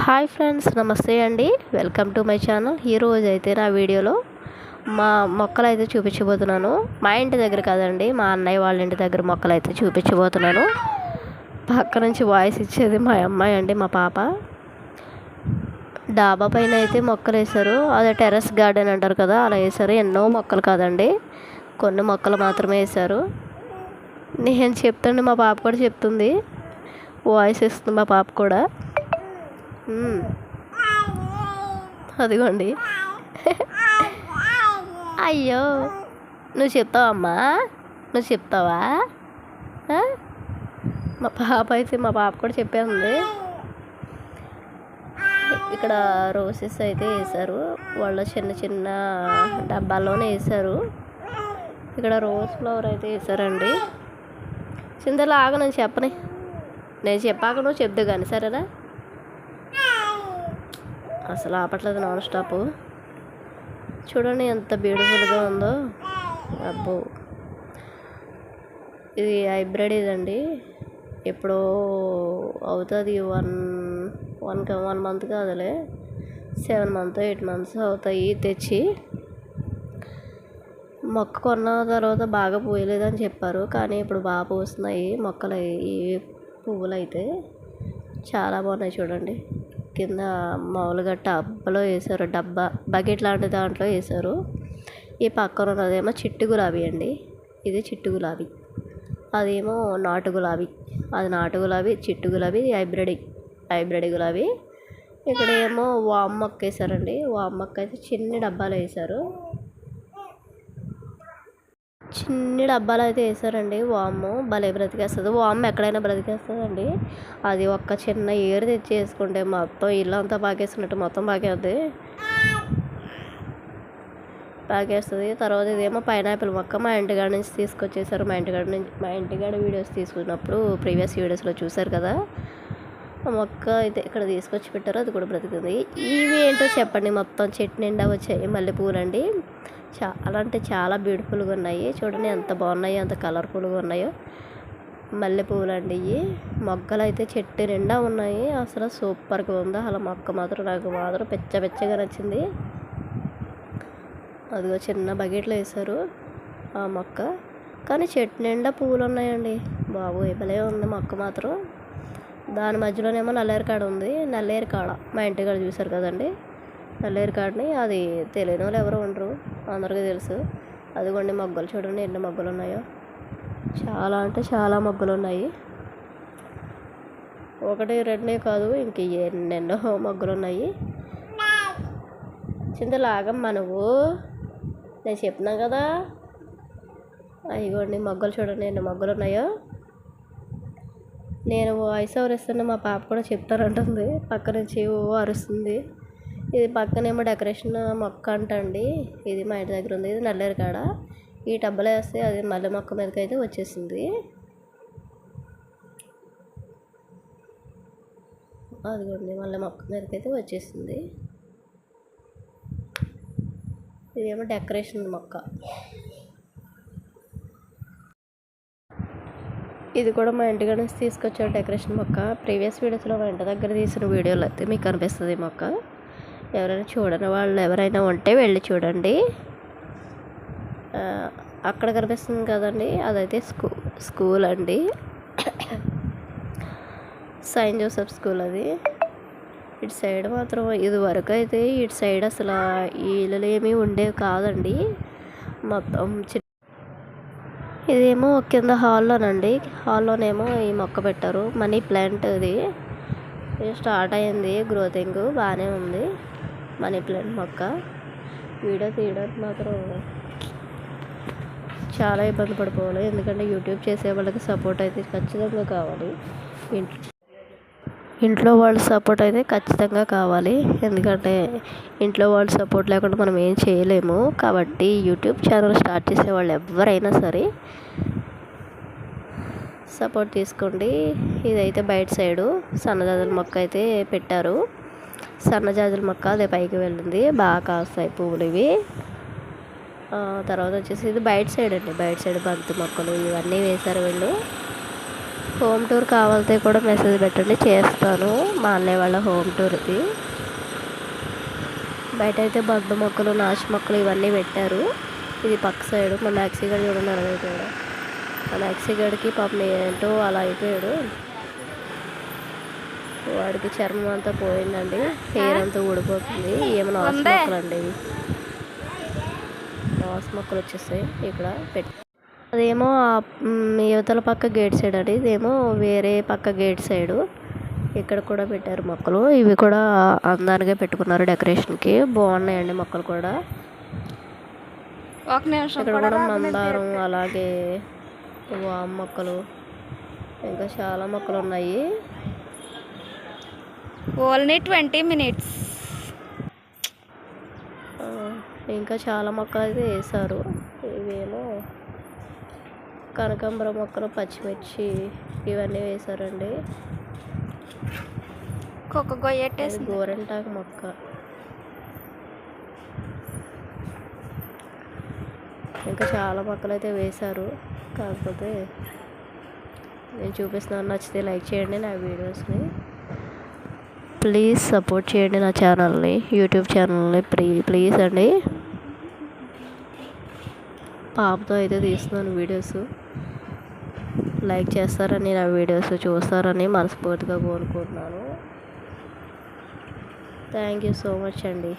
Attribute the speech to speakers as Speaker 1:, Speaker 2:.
Speaker 1: Hi friends, నమస్తే అండి. Welcome to my channel. ఈరోజు అయితే నా వీడియోలో మా మొక్కలు అయితే చూపించబోతున్నాను. మా ఇంటి దగ్గర కాదండి, మా అన్నయ్య వాళ్ళ ఇంటి దగ్గర మొక్కలు అయితే చూపించబోతున్నాను. పక్క నుంచి వాయిస్ ఇచ్చేది మా అమ్మాయి అండి, మా పాప. డాబా పైన అయితే మొక్కలు వేశారు. అదే టెర్రస్ గార్డెన్ అంటారు కదా, అలా వేశారు. ఎన్నో మొక్కలు కాదండి, కొన్ని మొక్కలు మాత్రమే వేశారు. నేను చెప్తుండే మా పాప కూడా చెప్తుంది, వాయిస్ ఇస్తుంది మా పాప కూడా. అదిగోండి. అయ్యో, నువ్వు చెప్తావమ్మా, నువ్వు చెప్తావా? మా పాప అయితే మా పాప కూడా చెప్పేస్తుంది. ఇక్కడ రోసెస్ అయితే వేశారు, వాళ్ళు చిన్న చిన్న డబ్బాల్లోనే వేశారు. ఇక్కడ రోజ్ ఫ్లవర్ అయితే వేశారండి. చింతలు ఆగ, నేను చెప్పని, నేను చెప్పాక నువ్వు చెప్దు కానీ, సరేనా? అసలు ఆపట్లేదు, నాన్ స్టాప్. చూడండి ఎంత బ్యూటిఫుల్గా ఉందో. అబ్బో, ఇది హైబ్రిడ్ ఇదండి. ఎప్పుడో అవుతుంది, వన్ మంత్ కాదులే, 7 months 8 months అవుతాయి తెచ్చి. మొక్క కొన్న తర్వాత బాగా పూయలేదని చెప్పారు, కానీ ఇప్పుడు బాగా పూస్తున్నాయి మొక్కలు. ఈ పువ్వులు అయితే చాలా బాగున్నాయి చూడండి. కింద మామూలుగా టబ్లో వేశారు, డబ్బా బకెట్ లాంటి దాంట్లో వేశారు. ఈ పక్కన ఉన్నదేమో చిట్టు గులాబీ అండి, ఇది చిట్టు గులాబీ. అదేమో నాటు గులాబీ, అది నాటు గులాబీ. చిట్టు గులాబీ హైబ్రిడ్ గులాబీ. ఇక్కడ ఏమో వామ్ మొక్క వేశారండి. వామ్ మొక్క అయితే చిన్ని డబ్బాలు వేశారు, చిన్ని డబ్బాలు అయితే వేసారండి. వాము భలే బ్రతికేస్తుంది. వాము ఎక్కడైనా బ్రతికేస్తుందండి. అది ఒక్క చిన్న ఏరు తెచ్చి వేసుకుంటే మొత్తం ఇల్లు అంతా పాకేస్తున్నట్టు మొత్తం పాకేస్తుంది. తర్వాత ఇదేమో పైనాపిల్ మొక్క మా ఇంటికాడ నుంచి తీసుకొచ్చేసారు. మా ఇంటికాడ వీడియోస్ తీసుకున్నప్పుడు ప్రీవియస్ వీడియోస్లో చూసారు కదా, ఆ మొక్క అయితే ఇక్కడ తీసుకొచ్చి పెట్టారు, అది కూడా బ్రతికింది. ఇవి ఏంటో చెప్పండి. మొత్తం చెట్టు నిండా వచ్చాయి మల్లెపూలండి. చాలా అంటే చాలా బ్యూటిఫుల్గా ఉన్నాయి. చూడండి ఎంత బాగున్నాయో, ఎంత కలర్ఫుల్గా ఉన్నాయో మల్లెపూలు అండి. ఇవి మొగ్గలు అయితే చెట్టు నిండా ఉన్నాయి. అసలు సూపర్గా ఉంది. అలా మొక్క మాత్రం నాకు మాత్రం పెచ్చగా నచ్చింది. అదిగో చిన్న బకెట్లో వేశారు ఆ మొక్క, కానీ చెట్టు నిండా పువ్వులు ఉన్నాయండి. బాబు భలే ఉంది మొక్క మాత్రం. దాని మధ్యలోనేమో నల్లేరు కాడ ఉంది. నల్లేరు కాడ మా ఇంటికాడ చూసారు కదండి, నల్లేరు కాడని. అది తెలియని వాళ్ళు ఎవరు ఉండరు, అందరికీ తెలుసు. అదిగోండి మొగ్గలు చూడండి ఎన్ని మొగ్గలు ఉన్నాయో. చాలా అంటే చాలా మొగ్గలు ఉన్నాయి. ఒకటి రెండే కాదు, ఇంక ఎన్నెన్నో మొగ్గలు ఉన్నాయి. చింతలాగమ్మా నువ్వు, నేను చెప్తున్నా కదా. అయ్యిగోండి మొగ్గలు చూడండి ఎన్ని మొగ్గలు ఉన్నాయో. నేను వాయిస్ ఓవర్ ఇస్తున్నా, మా పాప కూడా చెప్తానంటుంది, పక్క నుంచి అరుస్తుంది. ఇది పక్కనేమో డెకరేషన్ మొక్క అంటండి. ఇది మా ఇంటి దగ్గర ఉంది, ఇది నల్లేరు కాడ. ఈ టబ్బలో వేస్తే అది మల్లె మొక్క మీదకి అయితే వచ్చేసింది. అదిగోండి మల్లె మొక్క మీదకి అయితే వచ్చేసింది. ఇదేమో డెకరేషన్ మొక్క. ఇది కూడా మా ఇంటి నుంచి తీసుకొచ్చారు డెకరేషన్ మొక్క. ప్రీవియస్ వీడియోస్లో మా ఇంటి దగ్గర తీసిన వీడియోలో అయితే మీకు కనిపిస్తుంది మొక్క. ఎవరైనా చూడని వాళ్ళు ఎవరైనా ఉంటే వెళ్ళి చూడండి. అక్కడ కనిపిస్తుంది కదండి, అదైతే స్కూల్ అండి, సెయింట్ జోసెఫ్ స్కూల్. అది ఇటు సైడ్ మాత్రం ఇది వరకు అయితే ఇటు సైడ్ అసలు ఈ ఇళ్ళు ఏమీ ఉండేవి కాదండి, మొత్తం. ఇదేమో కింద హాల్లోనండి, హాల్లోనేమో ఈ మొక్క పెట్టారు, మనీ ప్లాంట్. ఇది స్టార్ట్ అయింది గ్రోతింగ్, బాగానే ఉంది మనీ ప్లాంట్ మొక్క. వీడియో తీయడానికి మాత్రం చాలా ఇబ్బంది పడిపోవాలి, ఎందుకంటే యూట్యూబ్ చేసే వాళ్ళకి సపోర్ట్ అయితే ఖచ్చితంగా కావాలి. ఇంట్లో వాళ్ళ సపోర్ట్ అయితే ఖచ్చితంగా కావాలి, ఎందుకంటే ఇంట్లో వాళ్ళ సపోర్ట్ లేకుండా మనం ఏం చేయలేము. కాబట్టి యూట్యూబ్ ఛానల్ స్టార్ట్ చేసే వాళ్ళు ఎవరైనా సరే సపోర్ట్ తీసుకోండి. ఇదైతే బయట సైడు సన్నజాజుల మొక్క అయితే పెట్టారు. సన్నజాజుల మొక్క అదే పైకి వెళ్ళింది, బాగా కాస్తాయి పువ్వులు ఇవి. తర్వాత వచ్చేసి ఇది బయట సైడ్ అండి, బయట సైడ్ బంతి మొక్కలు ఇవన్నీ వేశారు వీళ్ళు. హోమ్ టూర్ కావాలితే కూడా మెసేజ్ పెట్టండి, చేస్తాను. మా అన్నయ్య వాళ్ళ హోమ్ టూర్ది. బయట అయితే బండు మొక్కలు, నాచు మొక్కలు ఇవన్నీ పెట్టారు. ఇది పక్క సైడు. మా మ్యాక్సీ గడి చూడండి అడగైపోయాడు. ఆ మ్యాక్సీ గడికి పాపం ఏంటో అలా అయిపోయాడు. వాడికి చర్మం అంతా పోయిందండి, హెయిర్ అంతా ఊడిపోతుంది. ఏమో నాసు మొక్కలు అండి ఇవి. నాసు మొక్కలు వచ్చేస్తాయి ఇక్కడ పెట్టి. అదేమో యువతల పక్క గేట్ సైడ్ అండి, ఇదేమో వేరే పక్క గేట్ సైడు. ఇక్కడ కూడా పెట్టారు మొక్కలు. ఇవి కూడా అందానికే పెట్టుకున్నారు డెకరేషన్కి. బాగున్నాయండి మొక్కలు కూడా. ఇక్కడ కూడా మందారం, అలాగే వామ్ మొక్కలు, ఇంకా చాలా మొక్కలు ఉన్నాయి.
Speaker 2: Only 20 minutes.
Speaker 1: ఇంకా చాలా మొక్కలు అయితే వేసారు. ఇవేమో కనకాంబరం మొక్కలు, పచ్చిమిర్చి ఇవన్నీ వేసారండి. గోరెంటాకు మొక్క. ఇంకా చాలా మొక్కలు అయితే వేశారు. కాకపోతే నేను చూపిస్తున్నాను. నచ్చితే లైక్ చేయండి నా వీడియోస్ని. ప్లీజ్ సపోర్ట్ చేయండి నా ఛానల్ని, యూట్యూబ్ ఛానల్ని. ప్లీజ్ అండి. పాపతో అయితే తీస్తున్నాను వీడియోస్. లైక్ చేస్తారని, నా వీడియోస్ చూస్తారని మనస్ఫూర్తిగా కోరుకుంటున్నాను. థ్యాంక్ యూ సో మచ్ అండి.